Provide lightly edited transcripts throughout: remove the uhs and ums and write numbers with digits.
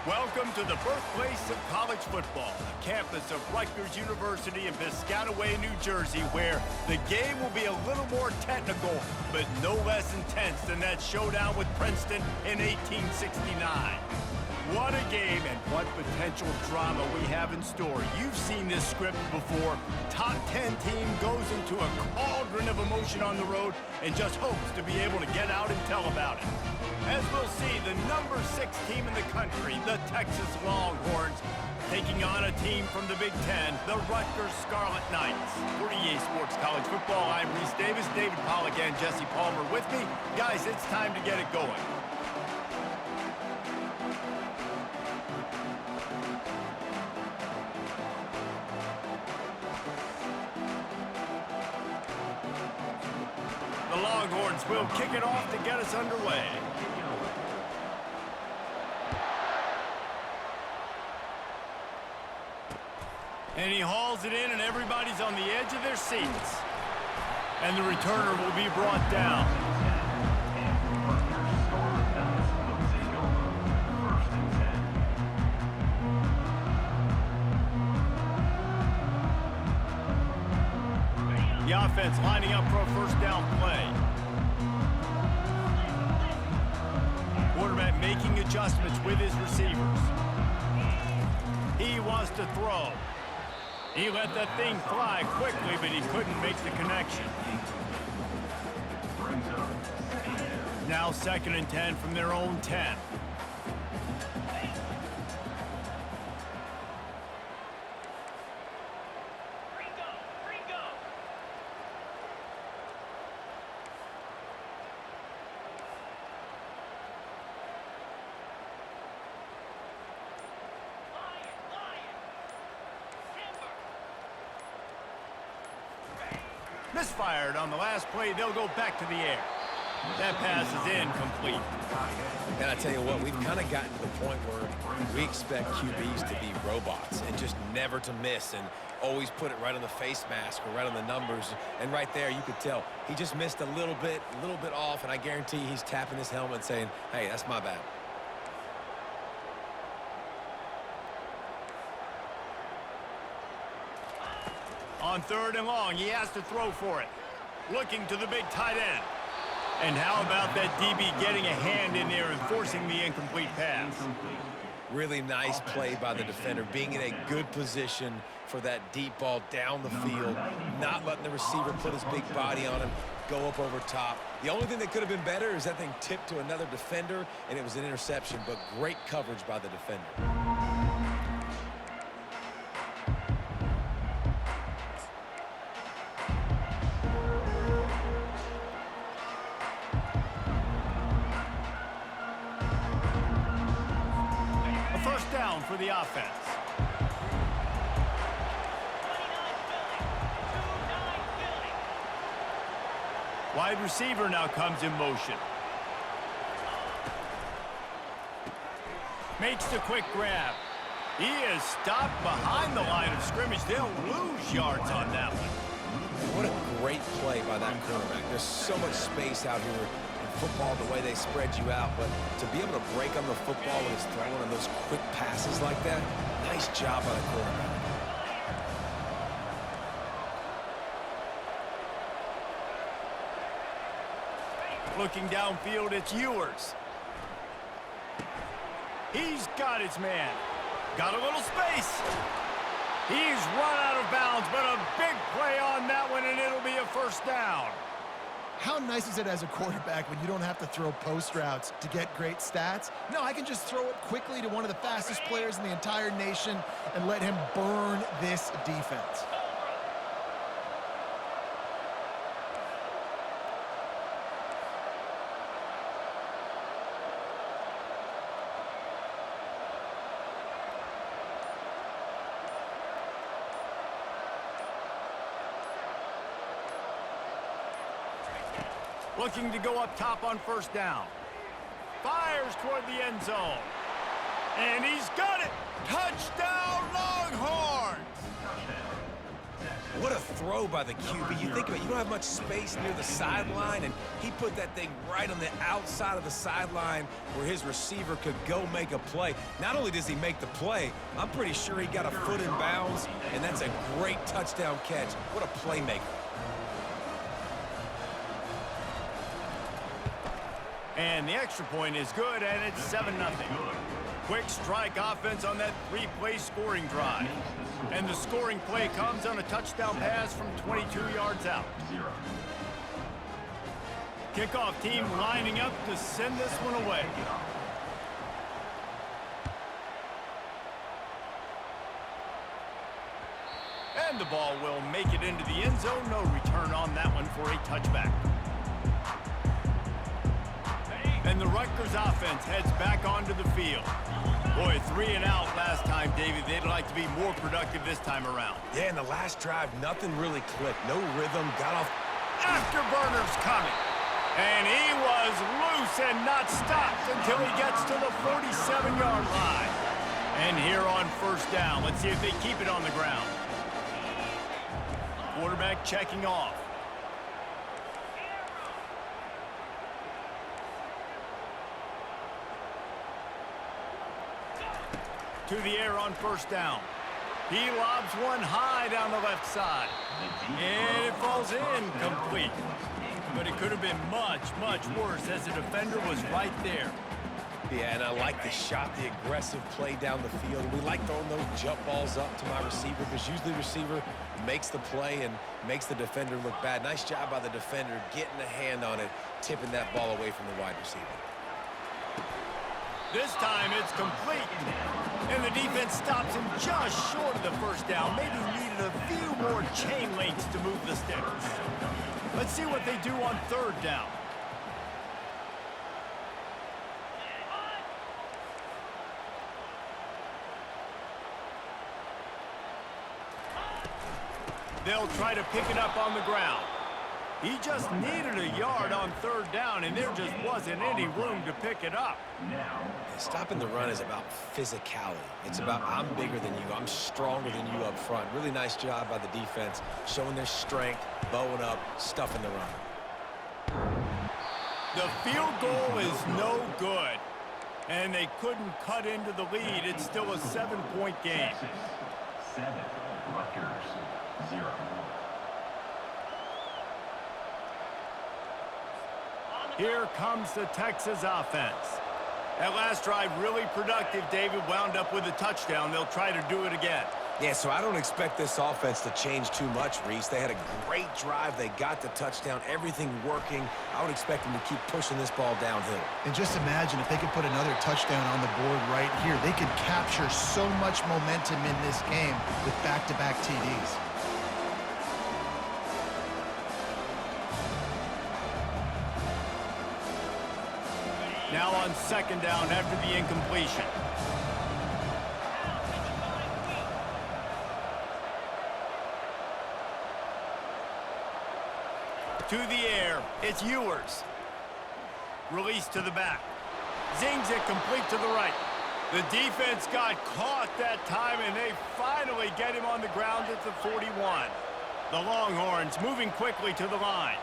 Welcome to the birthplace of college football, the campus of Rutgers University in Piscataway, New Jersey, where the game will be a little more technical, but no less intense than that showdown with Princeton in 1869. What a game and what potential drama we have in store. You've seen this script before. Top 10 team goes into a cauldron of emotion on the road and just hopes to be able to get out and tell about it. As we'll see, the number 6 team in the country, the Texas Longhorns, taking on a team from the Big Ten, the Rutgers Scarlet Knights. For EA Sports College Football, I'm Reese Davis, David Pollack, and Jesse Palmer with me. Guys, it's time to get it going. The Longhorns will kick it off to get us underway. And he hauls it in, and everybody's on the edge of their seats. And the returner will be brought down. The offense lining up for a first down play. Quarterback making adjustments with his receivers. He wants to throw. He let that thing fly quickly, but he couldn't make the connection. Now 2nd and 10 from their own 10. Misfired on the last play. They'll go back to the air. That pass is incomplete. And I tell you what, we've kind of gotten to the point where we expect QBs to be robots and just never to miss and always put it right on the face mask or right on the numbers. And right there, you could tell he just missed a little bit off, and I guarantee he's tapping his helmet saying, hey, that's my bad. On 3rd and long, he has to throw for it. Looking to the big tight end. And how about that DB getting a hand in there and forcing the incomplete pass? Really nice play by the defender, being in a good position for that deep ball down the field, not letting the receiver put his big body on him, go up over top. The only thing that could have been better is that thing tipped to another defender, and it was an interception, but great coverage by the defender. For the offense. Wide receiver now comes in motion. Makes the quick grab. He is stopped behind the line of scrimmage. They'll lose yards on that one. What a great play by that quarterback. There's so much space out here. Football, the way they spread you out, but to be able to break on the football when it's thrown on those quick passes like that, nice job by the quarterback. Looking downfield, it's Ewers. He's got his man. Got a little space. He's run out of bounds, but a big play on that one, and it'll be a first down. How nice is it as a quarterback when you don't have to throw post routes to get great stats? No, I can just throw it quickly to one of the fastest players in the entire nation and let him burn this defense. Looking to go up top on first down. Fires toward the end zone. And he's got it! Touchdown, Longhorns! What a throw by the QB. You think about it, you don't have much space near the sideline, and he put that thing right on the outside of the sideline where his receiver could go make a play. Not only does he make the play, I'm pretty sure he got a foot in bounds, and that's a great touchdown catch. What a playmaker. And the extra point is good, and it's 7-0. Quick strike offense on that 3-play scoring drive. And the scoring play comes on a touchdown pass from 22 yards out. Kickoff team lining up to send this one away. And the ball will make it into the end zone. No return on that one for a touchback. And the Rutgers offense heads back onto the field. Boy, 3 and out last time, David. They'd like to be more productive this time around. Yeah, in the last drive, nothing really clicked. No rhythm, got off. Afterburners coming. And he was loose and not stopped until he gets to the 47-yard line. And here on first down, let's see if they keep it on the ground. Quarterback checking off. To the air on first down. He lobs one high down the left side. And it falls incomplete. But it could have been much, much worse as the defender was right there. Yeah, and I like the shot, the aggressive play down the field. We like throwing those jump balls up to my receiver because usually the receiver makes the play and makes the defender look bad. Nice job by the defender getting a hand on it, tipping that ball away from the wide receiver. This time it's complete. And the defense stops him just short of the first down. Maybe needed a few more chain links to move the sticks. Let's see what they do on third down. They'll try to pick it up on the ground. He just needed a yard on third down, and there just wasn't any room to pick it up. Stopping the run is about physicality. It's about I'm bigger than you, I'm stronger than you up front. Really nice job by the defense, showing their strength, bowing up, stuffing the run. The field goal is no good, and they couldn't cut into the lead. It's still a 7-point game. 7, Rutgers, 0. Here comes the Texas offense. That last drive really productive. David wound up with a touchdown. They'll try to do it again. Yeah, so I don't expect this offense to change too much, Reese. They had a great drive. They got the touchdown, everything working. I would expect them to keep pushing this ball downhill. And just imagine if they could put another touchdown on the board right here. They could capture so much momentum in this game with back-to-back TDs. Now on second down after the incompletion. To the air, it's Ewers. Release to the back. Zings it complete to the right. The defense got caught that time, and they finally get him on the ground at the 41. The Longhorns moving quickly to the line.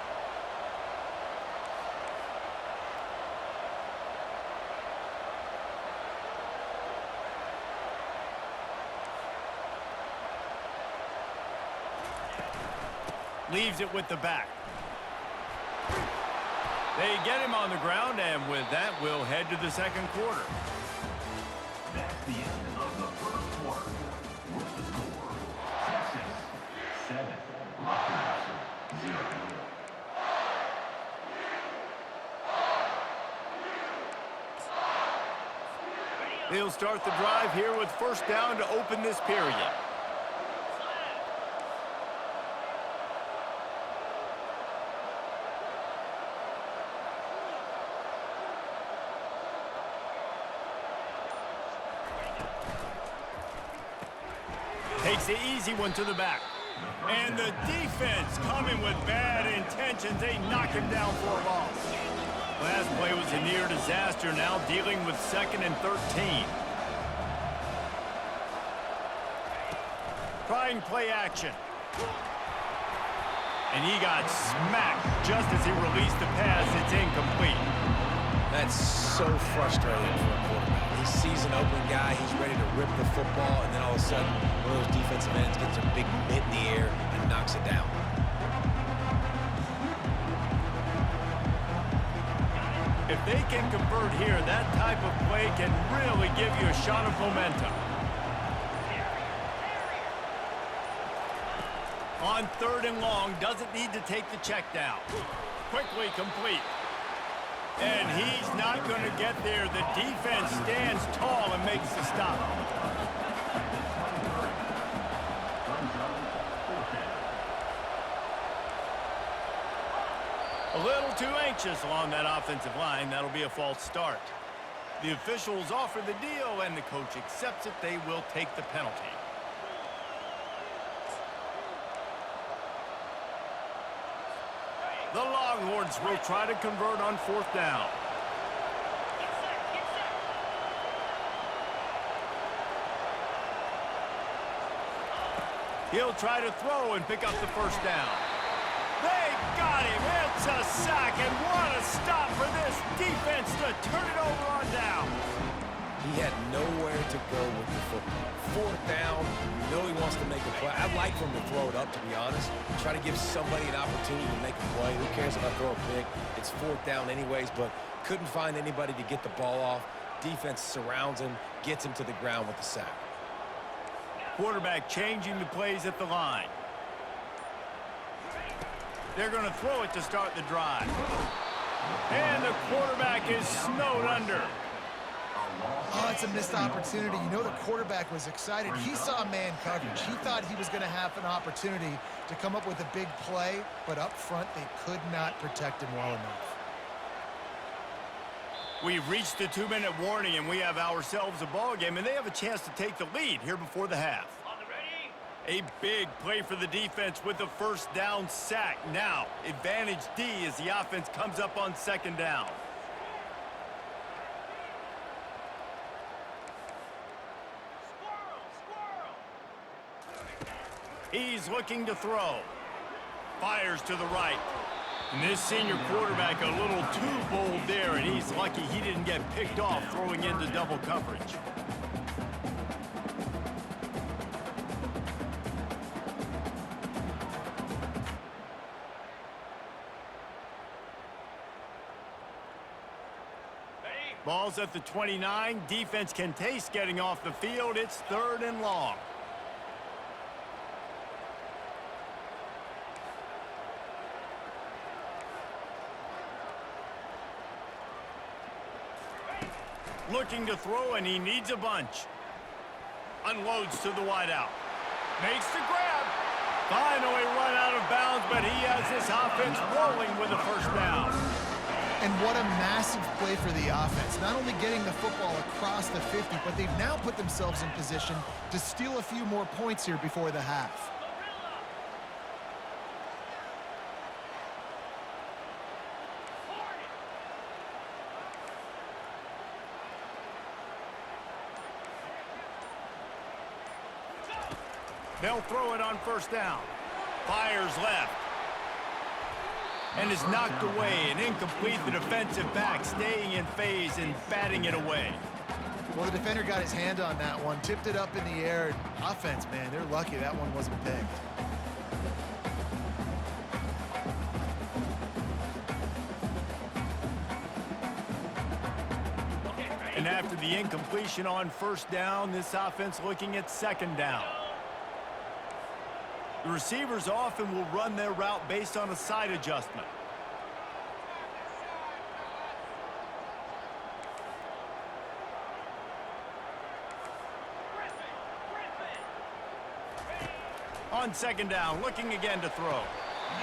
Leaves it with the back. They get him on the ground, and with that, we'll head to the second quarter. That's the end of the first quarter. With the score, Texas, 7, Rutgers, 0. They'll start the drive here with first down to open this period. Takes the easy one to the back. And the defense coming with bad intentions. They knock him down for a loss. Last play was a near disaster, now dealing with 2nd and 13. Trying play action. And he got smacked just as he released the pass. It's incomplete. That's so frustrating for a quarterback. He sees an open guy, he's ready to rip the football, and then all of a sudden, one of those defensive ends gets a big mitt in the air and knocks it down. If they can convert here, that type of play can really give you a shot of momentum. On 3rd and long, doesn't need to take the check down. Quickly complete. And he's not going to get there. The defense stands tall and makes the stop. A little too anxious along that offensive line. That'll be a false start. The officials offer the deal, and the coach accepts it. They will take the penalty. The Longhorns will try to convert on 4th down. He'll try to throw and pick up the 1st down. They got him. It's a sack, and what a stop for this defense to turn it over on down. He had nowhere to go with the football. 4th down, you know he wants to make a play. I'd like for him to throw it up, to be honest. Try to give somebody an opportunity to make a play. Who cares if I throw a pick? It's 4th down anyways, but couldn't find anybody to get the ball off. Defense surrounds him, gets him to the ground with the sack. Quarterback changing the plays at the line. They're going to throw it to start the drive. And the quarterback is snowed under. Oh, it's a missed opportunity. You know the quarterback was excited. He saw man coverage. He thought he was going to have an opportunity to come up with a big play, but up front they could not protect him well enough. We've reached the 2-minute warning, and we have ourselves a ball game, and they have a chance to take the lead here before the half. A big play for the defense with the 1st down sack. Now, advantage D as the offense comes up on 2nd down. He's looking to throw. Fires to the right. And this senior quarterback a little too bold there, and he's lucky he didn't get picked off throwing into double coverage. Ball's at the 29. Defense can taste getting off the field. It's 3rd and long. Looking to throw, and he needs a bunch. Unloads to the wideout. Makes the grab. Finally run out of bounds, but he has this offense rolling with a 1st down. And what a massive play for the offense. Not only getting the football across the 50, but they've now put themselves in position to steal a few more points here before the half. They'll throw it on 1st down. Fires left. And is knocked away and incomplete. The defensive back staying in phase and batting it away. Well, the defender got his hand on that one, tipped it up in the air. Offense, man, they're lucky that one wasn't picked. And after the incompletion on 1st down, this offense looking at 2nd down. The receivers often will run their route based on a side adjustment. On 2nd down, looking again to throw.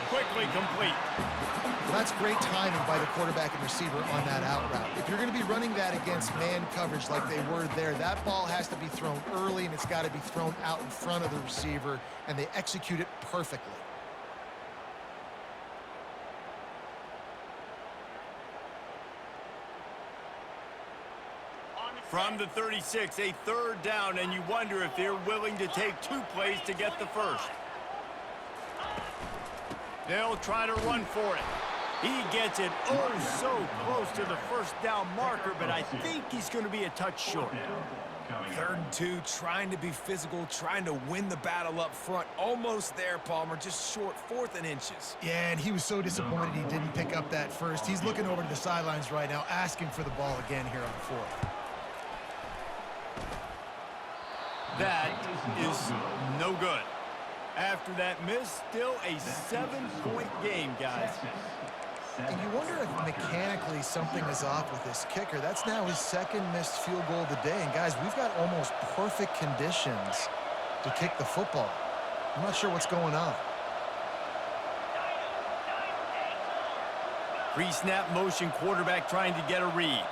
Quickly complete. Well, that's great timing by the quarterback and receiver on that out route. If you're going to be running that against man coverage like they were there, that ball has to be thrown early, and it's got to be thrown out in front of the receiver, and they execute it perfectly. From the 36, a 3rd down, and you wonder if they're willing to take 2 plays to get the 1st. They'll try to run for it. He gets it oh so close to the first down marker, but I think he's going to be a touch short. 3rd and 2, trying to be physical, trying to win the battle up front. Almost there, Palmer, just short, 4th and inches. Yeah, and he was so disappointed he didn't pick up that first. He's looking over to the sidelines right now, asking for the ball again here on the 4th. That is no good. After that miss, still a 7-point game, guys. And you wonder if mechanically something is off with this kicker. That's now his 2nd missed field goal of the day. And guys, we've got almost perfect conditions to kick the football. I'm not sure what's going on. Pre-snap motion, quarterback trying to get a read.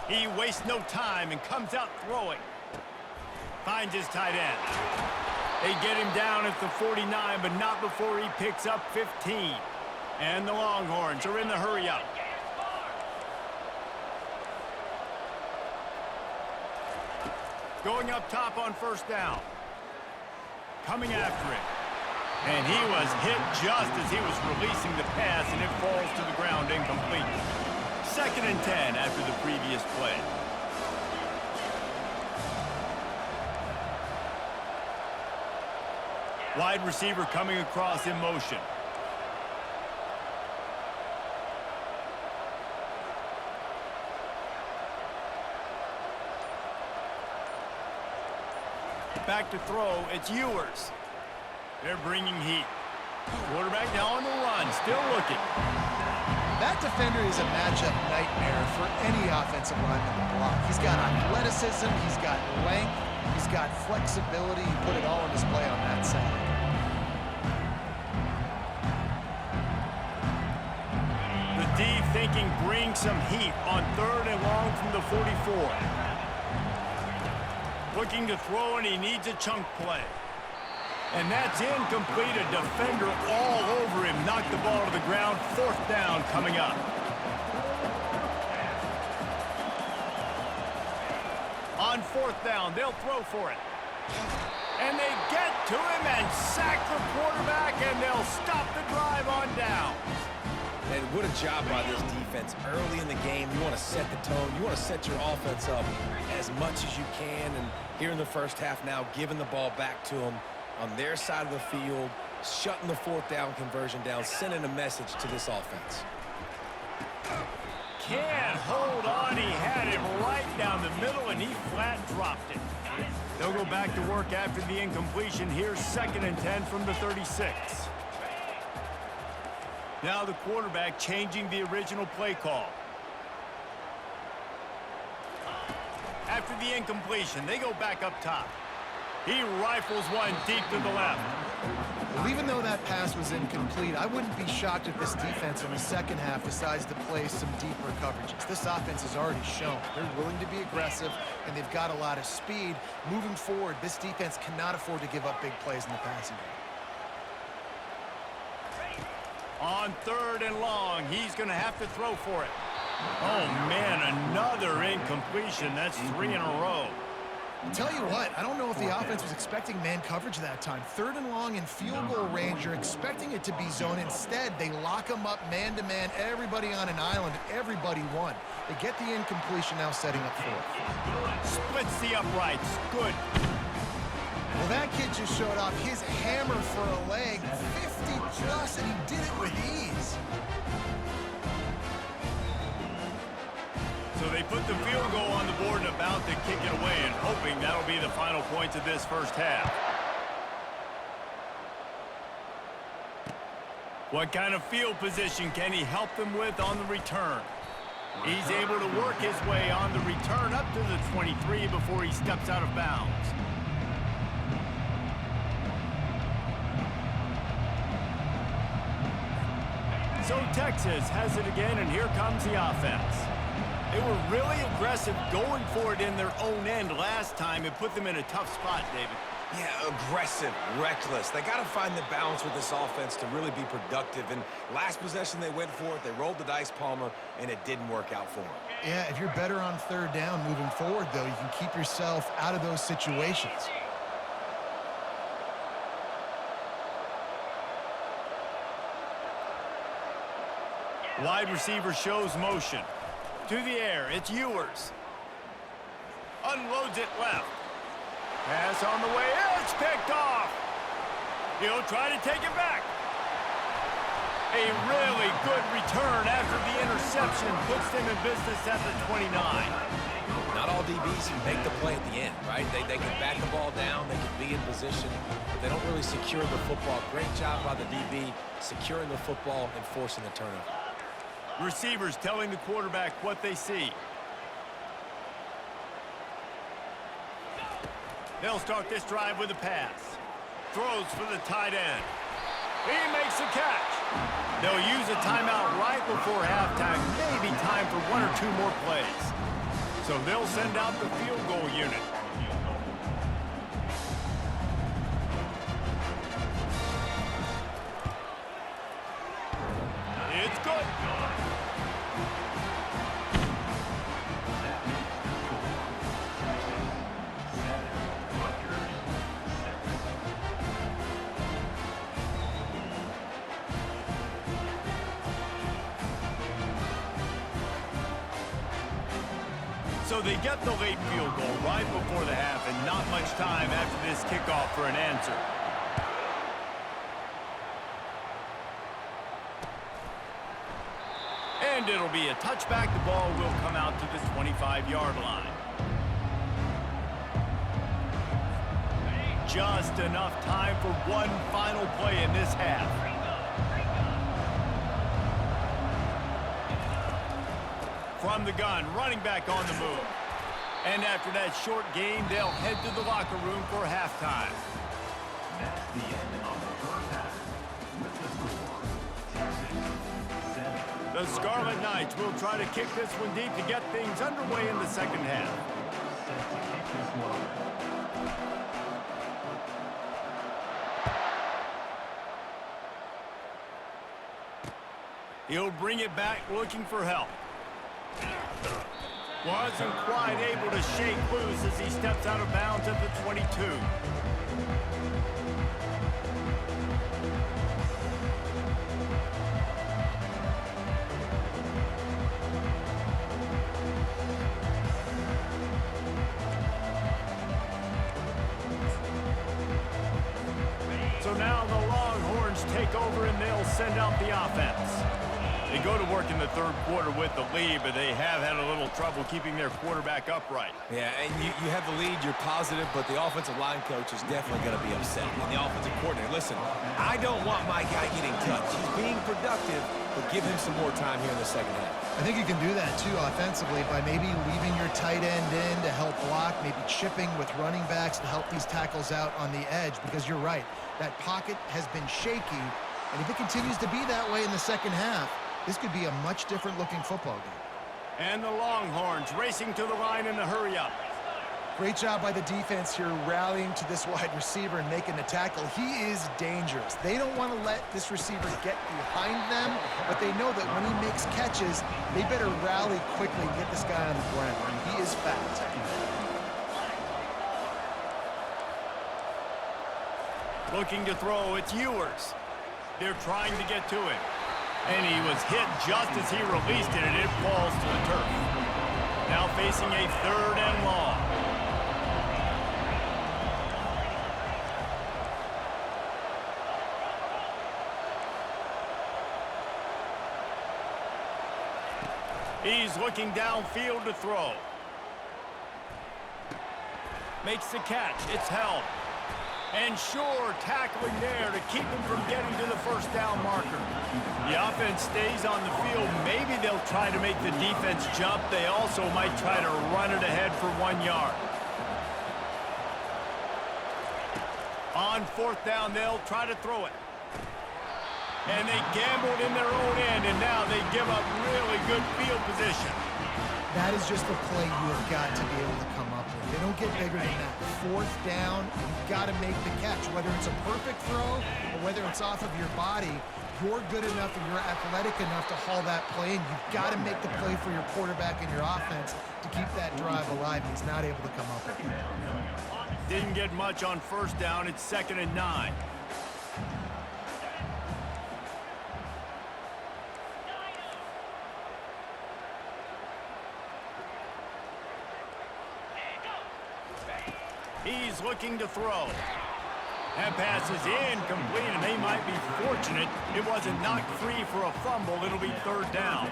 He wastes no time and comes out throwing. Finds his tight end. They get him down at the 49, but not before he picks up 15. And the Longhorns are in the hurry-up. Going up top on 1st down. Coming after it. And he was hit just as he was releasing the pass, and it falls to the ground incomplete. 2nd and 10 after the previous play. Wide receiver coming across in motion. Back to throw, it's Ewers. They're bringing heat. Quarterback now on the run, still looking. That defender is a matchup nightmare for any offensive lineman to block. He's got athleticism, he's got length, he's got flexibility. He put it all on display on that side. The D thinking bring some heat on 3rd and long from the 44. Looking to throw, and he needs a chunk play. And that's incomplete. A defender all over him. Knocked the ball to the ground. 4th down coming up. On 4th down, they'll throw for it. And they get to him and sack the quarterback, and they'll stop the drive on down. And what a job by this defense. Early in the game, you want to set the tone. You want to set your offense up as much as you can. And here in the first half now, giving the ball back to them on their side of the field, shutting the 4th down conversion down, sending a message to this offense. Can't hold on. He had him right down the middle, and he flat dropped it. They'll go back to work after the incompletion. Here's 2nd and 10 from the 36. Now the quarterback changing the original play call. After the incompletion, they go back up top. He rifles one deep to the left. Well, even though that pass was incomplete, I wouldn't be shocked if this defense in the 2nd half decides to play some deeper coverages. This offense has already shown they're willing to be aggressive, and they've got a lot of speed. Moving forward, this defense cannot afford to give up big plays in the passing game. On 3rd and long, he's going to have to throw for it. Oh, man, another incompletion. That's 3 in a row. I'll tell you what, I don't know if the offense was expecting man coverage that time. 3rd and long in field goal range, you're expecting it to be zone. Instead, they lock them up man-to-man, everybody on an island, everybody won. They get the incompletion now setting up 4th. Splits the uprights. Good. Well, that kid just showed off his hammer for a leg, 50-plus, and he did it with ease. So they put the field goal on the board and about to kick it away, and hoping that'll be the final points of this first half. What kind of field position can he help them with on the return? He's able to work his way on the return up to the 23 before he steps out of bounds. So Texas has it again, and here comes the offense. They were really aggressive going for it in their own end last time. It put them in a tough spot, David. Yeah, aggressive, reckless. They got to find the balance with this offense to really be productive. And last possession, they went for it. They rolled the dice, Palmer, and it didn't work out for them. Yeah, if you're better on 3rd down moving forward, though, you can keep yourself out of those situations. Wide receiver shows motion. To the air, it's Ewers. Unloads it left. Pass on the way, it's picked off. He'll try to take it back. A really good return after the interception puts them in business at the 29. Not all DBs can make the play at the end, right? They can back the ball down, they can be in position, but they don't really secure the football. Great job by the DB securing the football and forcing the turnover. Receivers telling the quarterback what they see. They'll start this drive with a pass. Throws for the tight end. He makes a catch. They'll use a timeout right before halftime, maybe time for 1 or 2 more plays. So they'll send out the field goal unit. It's good. So they get the late field goal right before the half, and not much time after this kickoff for an answer. And it'll be a touchback. The ball will come out to the 25-yard line. Just enough time for one final play in this half. From the gun, running back on the move. And after that short game, they'll head to the locker room for halftime. That's the end of the first half. With the score, Texas 7. The Scarlet Knights will try to kick this one deep to get things underway in the second half. Set to kick this one. He'll bring it back looking for help. Wasn't quite able to shake loose as he steps out of bounds at the 22. So now the Longhorns take over and they'll send out the offense. They go to work in the third quarter with the lead, but they have had a little trouble keeping their quarterback upright. Yeah, and you have the lead, you're positive, but the offensive line coach is definitely going to be upset. And the offensive coordinator, listen, I don't want my guy getting touched. He's being productive, but give him some more time here in the second half. I think you can do that, too, offensively, by maybe leaving your tight end in to help block, maybe chipping with running backs to help these tackles out on the edge, because you're right. That pocket has been shaky, and if it continues to be that way in the second half, this could be a much different looking football game. And the Longhorns racing to the line in a hurry-up. Great job by the defense here rallying to this wide receiver and making the tackle. He is dangerous. They don't want to let this receiver get behind them, but they know that when he makes catches, they better rally quickly and get this guy on the ground. He is fast. Looking to throw, it's Ewers. They're trying to get to him. And he was hit just as he released it, and it falls to the turf. Now facing a 3rd and long. He's looking downfield to throw. Makes the catch. It's held. And sure, tackling there to keep him from getting to the first down marker. The offense stays on the field. Maybe they'll try to make the defense jump. They also might try to run it ahead for 1 yard. On 4th down, they'll try to throw it. And they gambled in their own end, and now they give up really good field position. That is just the play you have got to be able to come up with. They don't get bigger than that. 4th down, you've got to make the catch. Whether it's a perfect throw or whether it's off of your body, you're good enough and you're athletic enough to haul that play, and you've got to make the play for your quarterback and your offense to keep that drive alive. He's not able to come up with it. Didn't get much on 1st down. It's 2nd and 9. He's looking to throw. That pass is incomplete, and they might be fortunate it wasn't knocked free for a fumble. It'll be third down.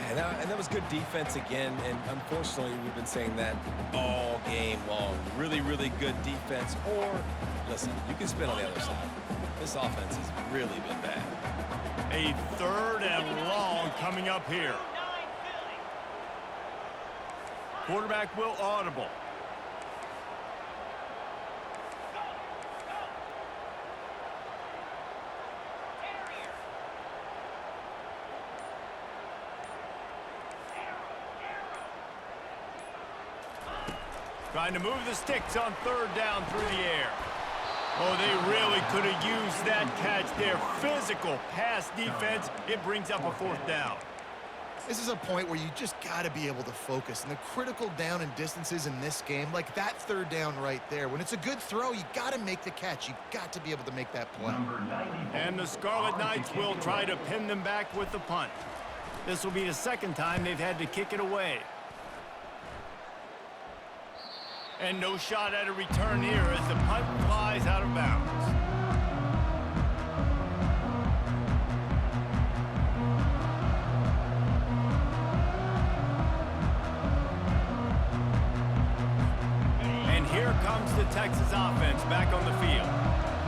And that was good defense again, and unfortunately, we've been saying that all game long. Really, really good defense, or, listen, you can spin on the other side. This offense has really been bad. A third and long coming up here. Quarterback will audible. Trying to move the sticks on third down through the air. Oh, they really could have used that catch there. Physical pass defense. It brings up a fourth down. This is a point where you just got to be able to focus. And the critical down and distances in this game, like that third down right there, when it's a good throw, you got to make the catch. You got to be able to make that play. And the Scarlet Knights will try to pin them back with the punt. This will be the second time they've had to kick it away. And no shot at a return here as the punt flies out of bounds. And here comes the Texas offense back on the field.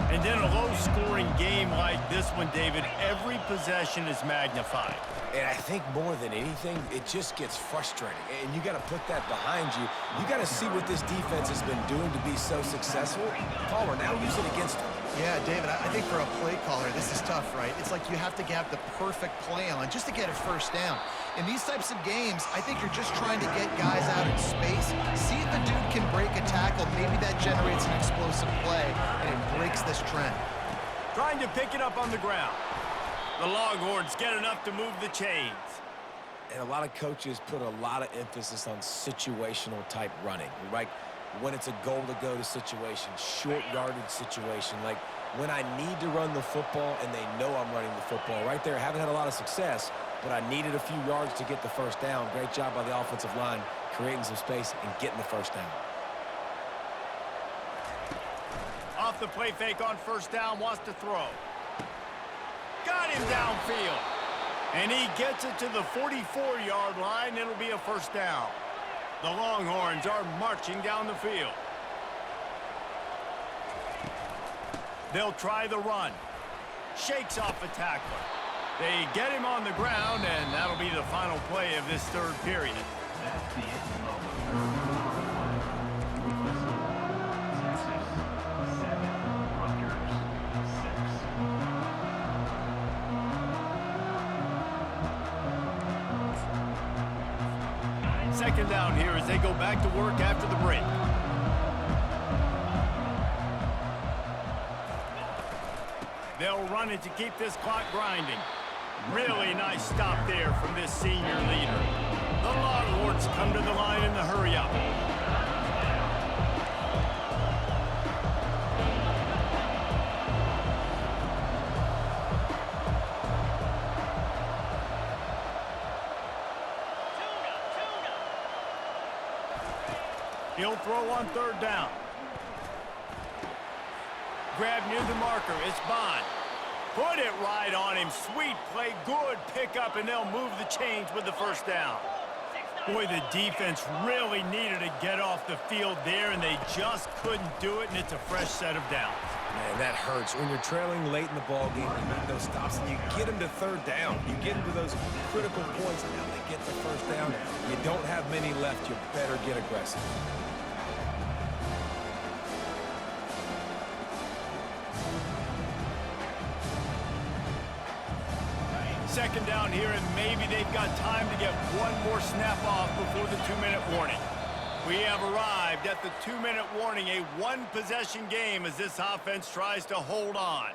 And in a low-scoring game like this one, David, every possession is magnified. And I think more than anything, it just gets frustrating. And you got to put that behind you. You got to see what this defense has been doing to be so successful. Palmer, now use it against them. Yeah, David, I think for a play caller, this is tough, right? It's like you have to have the perfect play on just to get a first down. In these types of games, I think you're just trying to get guys out in space, see if a dude can break a tackle. Maybe that generates an explosive play, and it breaks this trend. Trying to pick it up on the ground. The Longhorns get enough to move the chains. And a lot of coaches put a lot of emphasis on situational type running, right? When it's a goal to go to situation, short yardage situation, like when I need to run the football and they know I'm running the football. Right there, haven't had a lot of success, but I needed a few yards to get the first down. Great job by the offensive line, creating some space and getting the first down. Off the play fake on first down, wants to throw. Got him downfield. And he gets it to the 44-yard line. It'll be a first down. The Longhorns are marching down the field. They'll try the run. Shakes off a tackler. They get him on the ground, and that'll be the final play of this third period. That's the end of the third quarter. Texas 7, Rutgers 6. Second down here as they go back to work after the break. They'll run it to keep this clock grinding. Really nice stop there from this senior leader. The Longhorns come to the line in the hurry-up. He'll throw on third down. Grab near the marker. It's Bond. Put it right on him. Sweet play. Good pickup, and they'll move the chains with the first down. Boy, the defense really needed to get off the field there, and they just couldn't do it, and it's a fresh set of downs. Man, that hurts. When you're trailing late in the ball game, you make those stops, and you get them to third down. You get into those critical points, and now they get the first down. You don't have many left. You better get aggressive. Second down here, and maybe they've got time to get one more snap off before the 2-minute warning. We have arrived at the 2-minute warning, a one-possession game as this offense tries to hold on.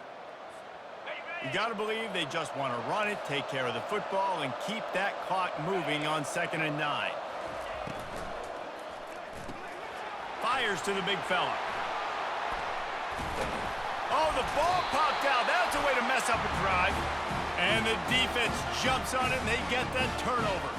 You got to believe they just want to run it, take care of the football, and keep that clock moving on 2nd and 9. Fires to the big fella. Oh, the ball popped out. That's a way to mess up a drive. And the defense jumps on it, and they get that turnover.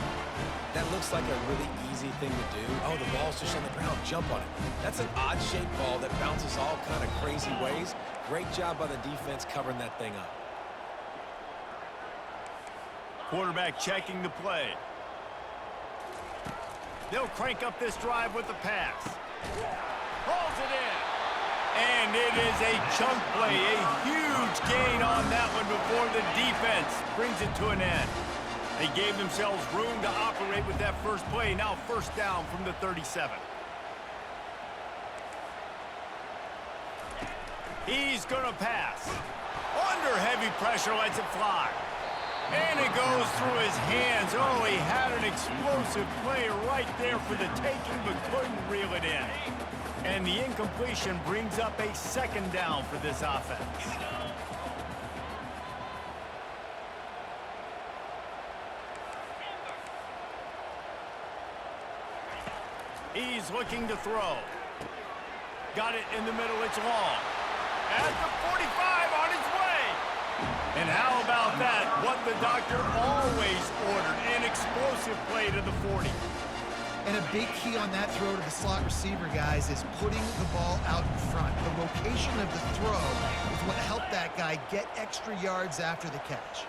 That looks like a really easy thing to do. Oh, the ball's just on the ground. Jump on it. That's an odd-shaped ball that bounces all kind of crazy ways. Great job by the defense covering that thing up. Quarterback checking the play. They'll crank up this drive with the pass. Hauls it in. And it is a chunk play, a huge gain on that one before the defense brings it to an end. They gave themselves room to operate with that first play. Now first down from the 37. He's going to pass. Under heavy pressure, lets it fly. And it goes through his hands. Oh, he had an explosive play right there for the taking, but couldn't reel it in. And the incompletion brings up a second down for this offense. He's looking to throw. Got it in the middle, it's long. At the 45, on its way. And how about that? What the doctor always ordered, an explosive play to the 40. And a big key on that throw to the slot receiver, guys, is putting the ball out in front. The location of the throw is what helped that guy get extra yards after the catch.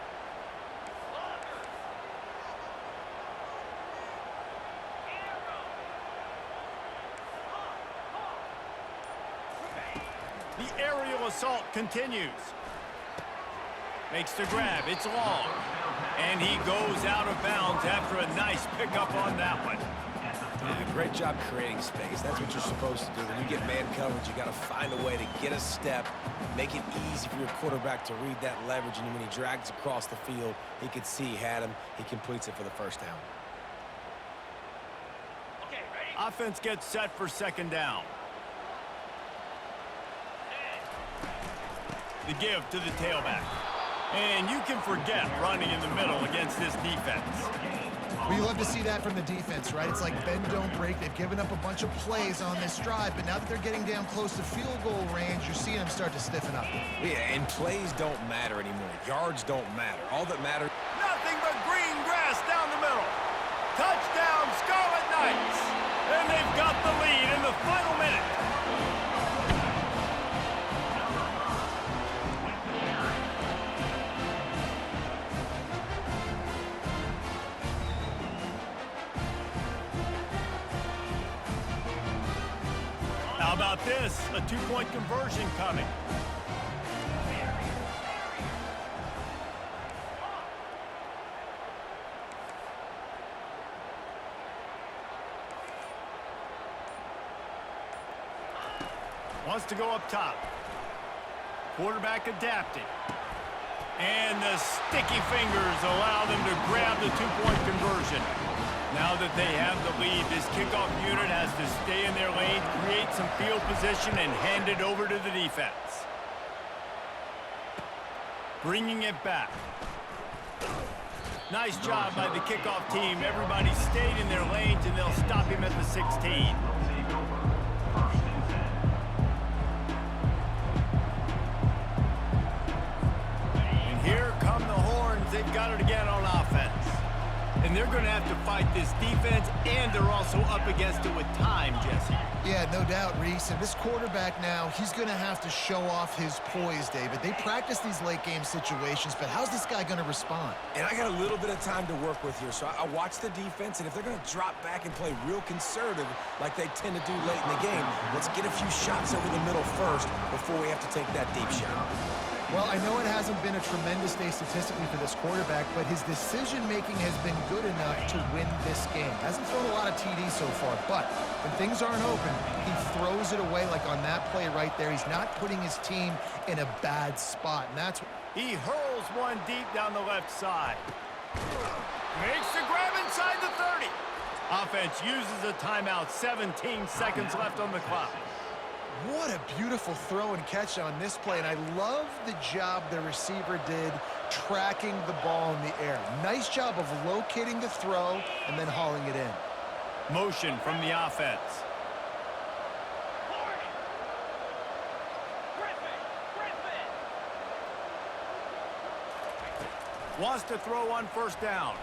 The aerial assault continues. Makes the grab. It's long. And he goes out of bounds after a nice pickup on that one. Yeah, great job creating space. That's what you're supposed to do. When you get man coverage, you got to find a way to get a step, make it easy for your quarterback to read that leverage, and when he drags across the field, he could see he had him. He completes it for the first down. Okay, ready? Offense gets set for second down. The give to the tailback. And you can forget running in the middle against this defense. Well, you love to see that from the defense, right? It's like bend, don't break. They've given up a bunch of plays on this drive, but now that they're getting down close to field goal range, you're seeing them start to stiffen up. Yeah, and plays don't matter anymore. Yards don't matter. All that matters... Nothing but green grass down the middle. Touchdown, Scarlet Knights. And they've got the lead in the final minute. How about this? A two-point conversion coming. Wants to go up top. Quarterback adapting. And the sticky fingers allow them to grab the two-point conversion. Now that they have the lead, this kickoff unit has to stay in their lane, create some field position, and hand it over to the defense. Bringing it back. Nice job by the kickoff team. Everybody stayed in their lanes, and they'll stop him at the 16. And here come the horns. They've got it again on offense. And they're going to have to fight this defense, and they're also up against it with time, Jesse. Yeah, no doubt, Reese. And this quarterback now, he's going to have to show off his poise, David. They practice these late-game situations, but how's this guy going to respond? And I got a little bit of time to work with here, so I watch the defense, and if they're going to drop back and play real conservative like they tend to do late in the game, let's get a few shots over the middle first before we have to take that deep shot. Well, I know it hasn't been a tremendous day statistically for this quarterback, but his decision-making has been good enough to win this game. Hasn't thrown a lot of TDs so far, but when things aren't open, he throws it away like on that play right there. He's not putting his team in a bad spot, and that's... He hurls one deep down the left side. Makes the grab inside the 30. Offense uses a timeout, 17 seconds left on the clock. What a beautiful throw and catch on this play, and I love the job the receiver did tracking the ball in the air. Nice job of locating the throw and then hauling it in. Motion from the offense. Wants to throw on first down.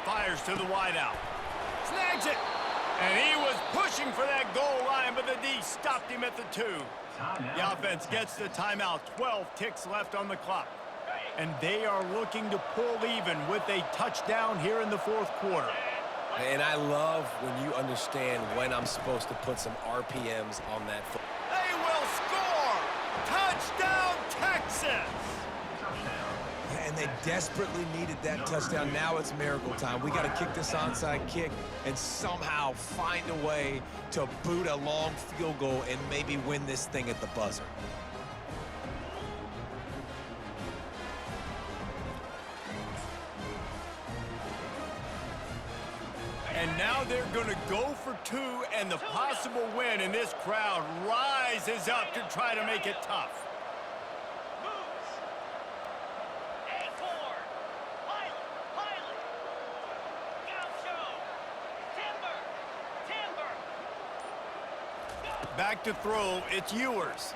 Fires to the wideout. Snags it. And he was pushing for that goal line, but the D stopped him at the 2. The offense gets the timeout. 12 ticks left on the clock. And they are looking to pull even with a touchdown here in the 4th quarter. And I love when you understand when I'm supposed to put some RPMs on that foot. They will score! Touchdown, Texas! And they desperately needed that touchdown. Now it's miracle time. We got to kick this onside kick and somehow find a way to boot a long field goal and maybe win this thing at the buzzer. And now they're going to go for 2 and the possible win, and this crowd rises up to try to make it tough. Back to throw, it's Ewers.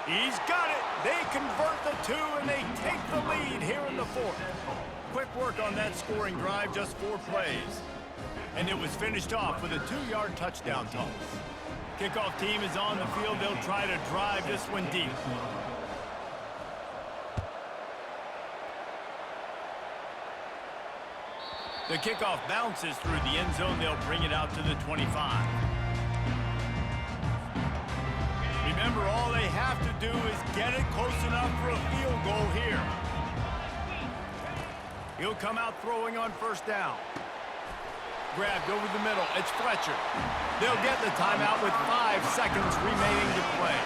He's got it. They convert the 2, and they take the lead here in the 4th. Quick work on that scoring drive, just 4 plays. And it was finished off with a 2-yard touchdown toss. Kickoff team is on the field. They'll try to drive this one deep. The kickoff bounces through the end zone. They'll bring it out to the 25. Remember, all they have to do is get it close enough for a field goal here. He'll come out throwing on 1st down. Grabbed over the middle. It's Fletcher. They'll get the timeout with 5 seconds remaining to play.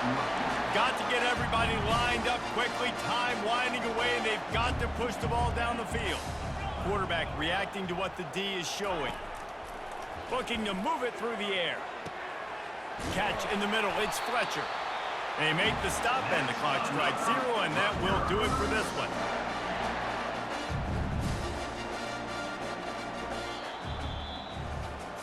Got to get everybody lined up quickly. Time winding away, and they've got to push the ball down the field. Quarterback reacting to what the D is showing. Looking to move it through the air. Catch in the middle. It's Fletcher. They make the stop, and the clock strikes 0, and that will do it for this one.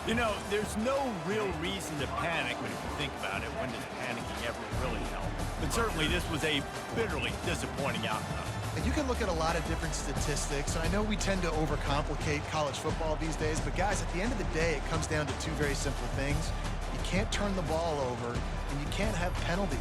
You know, there's no real reason to panic, but if you think about it, when does panicking ever really help? But certainly this was a bitterly disappointing outcome. And you can look at a lot of different statistics, and I know we tend to overcomplicate college football these days, but guys, at the end of the day, it comes down to 2 very simple things. You can't turn the ball over, and you can't have penalties.